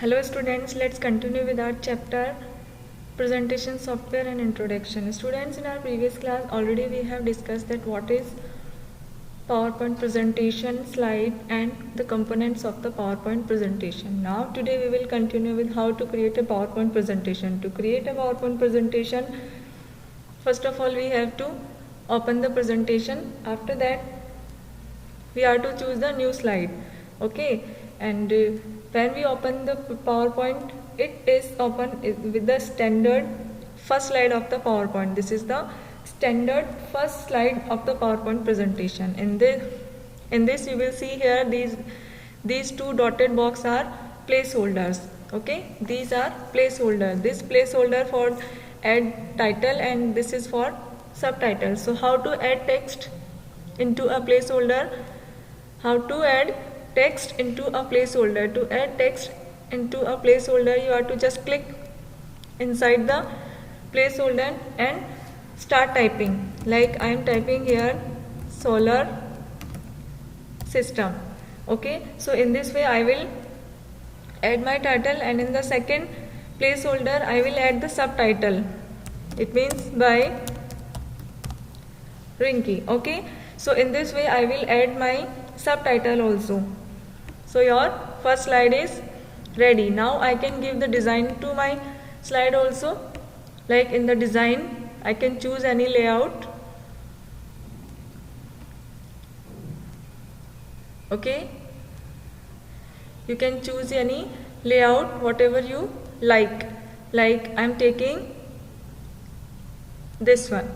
Hello students, let's continue with our chapter presentation software and introduction. Students, in our previous class already we have discussed that what is PowerPoint presentation, slide and the components of the PowerPoint presentation. Now today we will continue with how to create a PowerPoint presentation. To create a PowerPoint presentation, first of all we have to open the presentation. After that we are to choose the new slide. Okay, and when we open the PowerPoint, it is open with the standard first slide of the PowerPoint. This is the standard first slide of the PowerPoint presentation. In this you will see here these two dotted box are placeholders. Okay, these are placeholder. This placeholder for add title and this is for subtitle. So how to add text into a placeholder? How to add text into a placeholder. To add text into a placeholder, you have to just click inside the placeholder and start typing. Like I am typing here solar system. Okay, so in this way I will add my title, and in the second placeholder I will add the subtitle. It means by Rinky. Okay, so in this way I will add my subtitle also. So your first slide is ready. Now I can give the design to my slide also. Like in the design I can choose any layout. Okay, you can choose any layout whatever you like I am taking this one.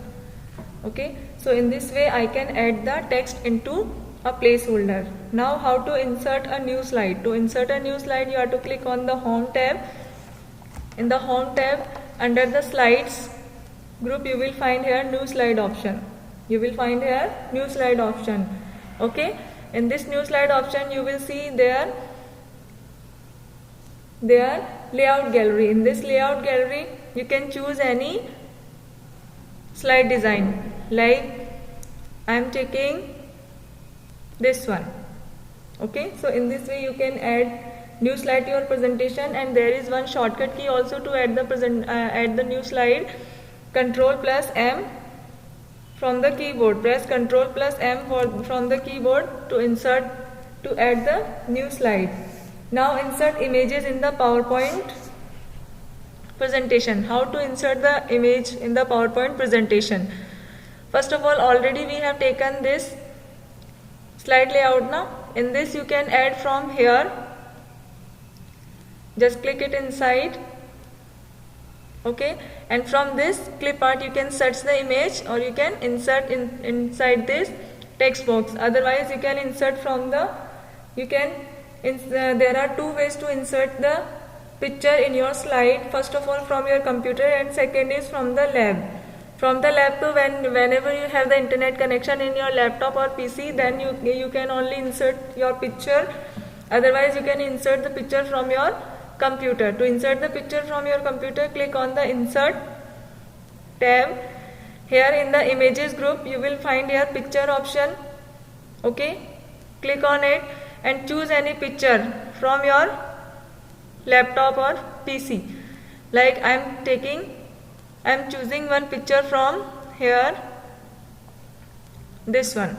Okay, so in this way I can add the text into a placeholder. Now how to insert a new slide? To insert a new slide, you have to click on the home tab. In the home tab, under the slides group, you will find here new slide option. You will find here new slide option. Okay, in this new slide option you will see there layout gallery. In this layout gallery you can choose any slide design. Like I am taking this one. Okay, so in this way you can add new slide to your presentation, and there is one shortcut key also to add the new slide. Ctrl plus M from the keyboard. Press Ctrl plus M from the keyboard to add the new slide. Now insert images in the PowerPoint presentation. How to insert the image in the PowerPoint presentation? First of all, already we have taken this slide layout now. In this you can add from here. Just click it inside. Okay, and from this clip art you can search the image, or you can insert inside this text box. Otherwise you can insert from the there are two ways to insert the picture in your slide. First of all from your computer, and second is from the lab. From the lab, to whenever you have the internet connection in your laptop or PC, then you can only insert your picture. Otherwise you can insert the picture from your computer. To insert the picture from your computer, click on the insert tab. Here in the images group you will find your picture option. Okay, click on it and choose any picture from your laptop or PC. Like I am choosing one picture from here, this one.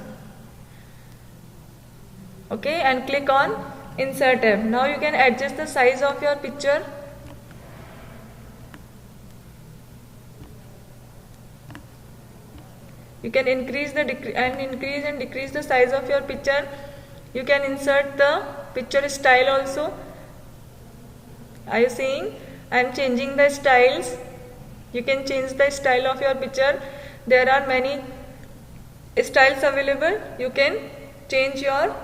Okay, and click on insert tab. Now you can adjust the size of your picture. You can increase and decrease the size of your picture. You can insert the picture style also. Are you seeing? I am changing the styles. You can change the style of your picture. There are many styles available. You can change your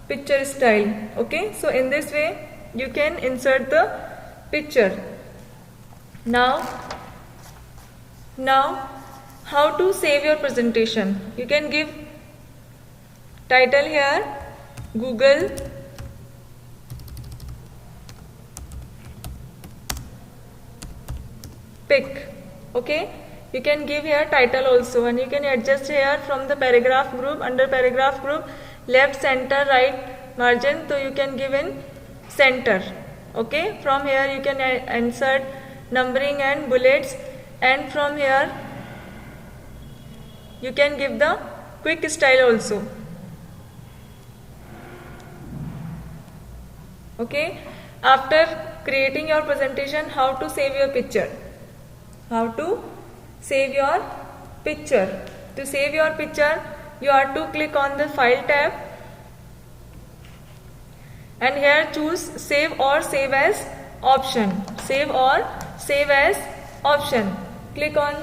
picture style. Okay, so in this way you can insert the picture. Now how to save your presentation? You can give title here Google pick. Okay, you can give here title also, and you can adjust here from the paragraph group. Under paragraph group, left, center, right margin, so you can give in center. Okay, from here you can insert numbering and bullets, and from here you can give the quick style also. Okay, after creating your presentation, how to save your picture? How to save your picture? To save your picture, you have to click on the File tab, and here choose Save or Save as option. Save or Save as option. Click on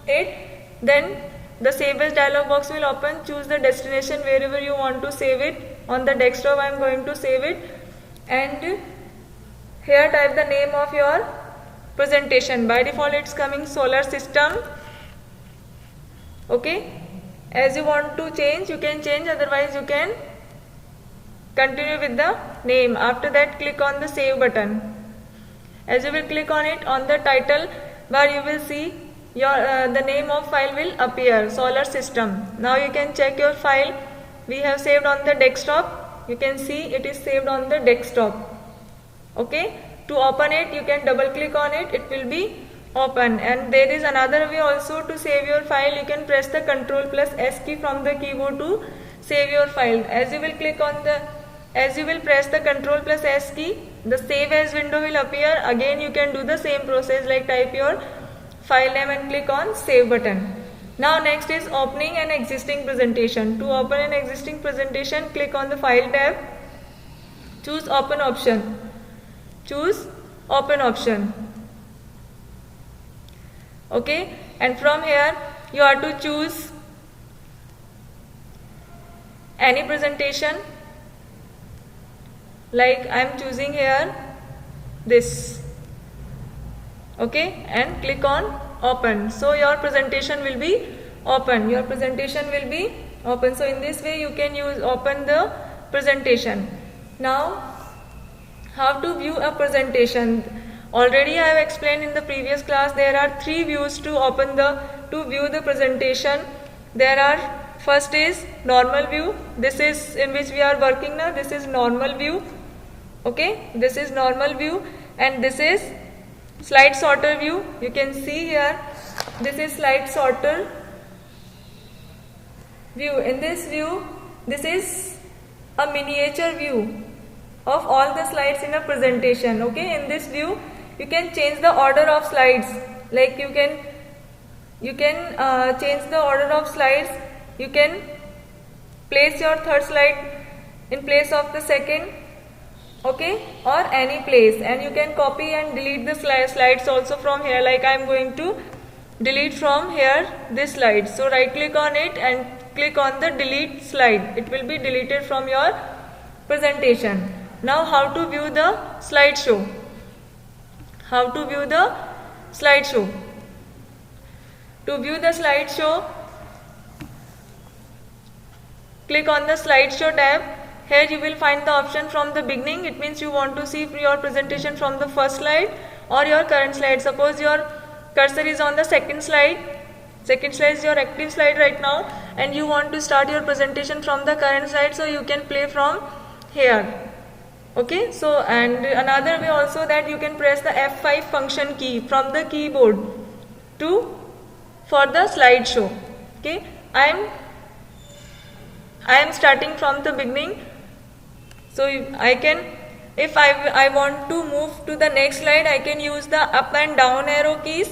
it. Then the Save as dialog box will open. Choose the destination wherever you want to save it. On the desktop I am going to save it, and here type the name of your presentation. By default it's coming solar system. Okay, as you want to change, you can change, otherwise you can continue with the name. After that, click on the save button. As you will click on it, on the title bar you will see your the name of file will appear, solar system. Now you can check your file. We have saved on the desktop. You can see it is saved on the desktop. Okay, to open it you can double click on it, it will be open. And there is another way also to save your file. You can press the Ctrl plus S key from the keyboard to save your file. As you will press the Ctrl plus S key, the save as window will appear. Again you can do the same process, like type your file name and click on save button. Now next is opening an existing presentation. To open an existing presentation, click on the File tab, choose Open option. Choose Open option. Okay, and from here you have to choose any presentation. Like I am choosing here this. Okay, and click on Open. So your presentation will be open. Your presentation will be open. So in this way you can open the presentation. Now how to view a presentation? Already I have explained in the previous class. There are three views to view the presentation. There are, first is normal view. This is in which we are working now. This is normal view. Okay, this is normal view, and this is slide sorter view. You can see here, this is slide sorter view. In this view, this is a miniature view of all the slides in a presentation. Okay, in this view you can change the order of slides. Like you can change the order of slides. You can place your third slide in place of the second, okay, or any place, and you can copy and delete the slides also from here. Like I am going to delete from here this slide. So right click on it and click on the delete slide. It will be deleted from your presentation. Now how to view the slideshow? How to view the slideshow? To view the slideshow, click on the slideshow tab. Here you will find the option from the beginning. It means you want to see your presentation from the first slide or your current slide. Suppose your cursor is on the second slide. Second slide is your active slide right now, and you want to start your presentation from the current slide, so you can play from here. Okay, so and another way also that you can press the F5 function key from the keyboard for the slideshow. Okay, I am starting from the beginning, so I can, if I want to move to the next slide, I can use the up and down arrow keys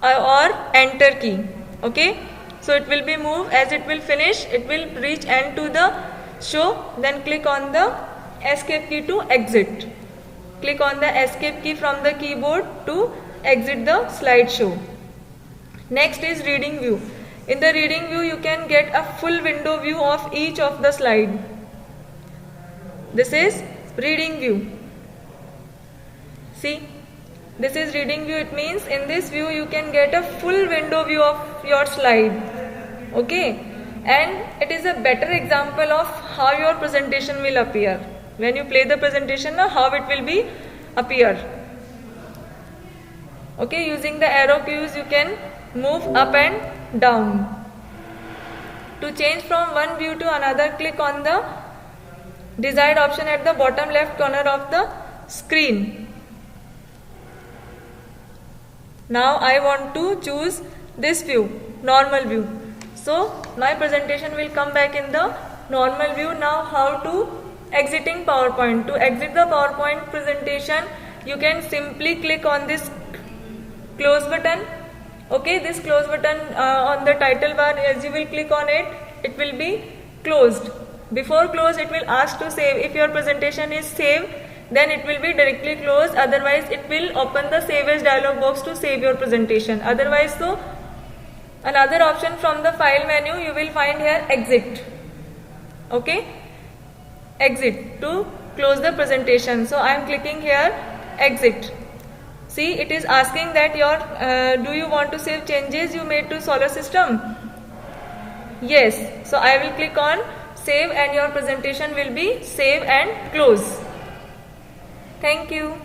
or enter key. Okay, so it will be moved. As it will finish, it will reach end to the show. Then click on the escape key to exit. Click on the escape key from the keyboard to exit the slideshow. Next is reading view. In the reading view, you can get a full window view of each of the slide. This is reading view. See, this is reading view. It means in this view you can get a full window view of your slide. Okay, and it is a better example of how your presentation will appear. When you play the presentation, how it will be appear. Okay, using the arrow keys you can move up and down. To change from one view to another, click on the desired option at the bottom left corner of the screen. Now I want to choose this view, normal view. So my presentation will come back in the normal view. Now how to exiting PowerPoint? To exit the PowerPoint presentation, you can simply click on this close button. Okay, this close button on the title bar, as you will click on it, it will be closed. Before close, it will ask to save. If your presentation is saved, then it will be directly closed. Otherwise, it will open the save as dialog box to save your presentation. Otherwise, so another option from the file menu, you will find here exit. Okay, exit to close the presentation. So I am clicking here exit. See, it is asking that do you want to save changes you made to solar system? Yes. So I will click on save and your presentation will be save and close. Thank you.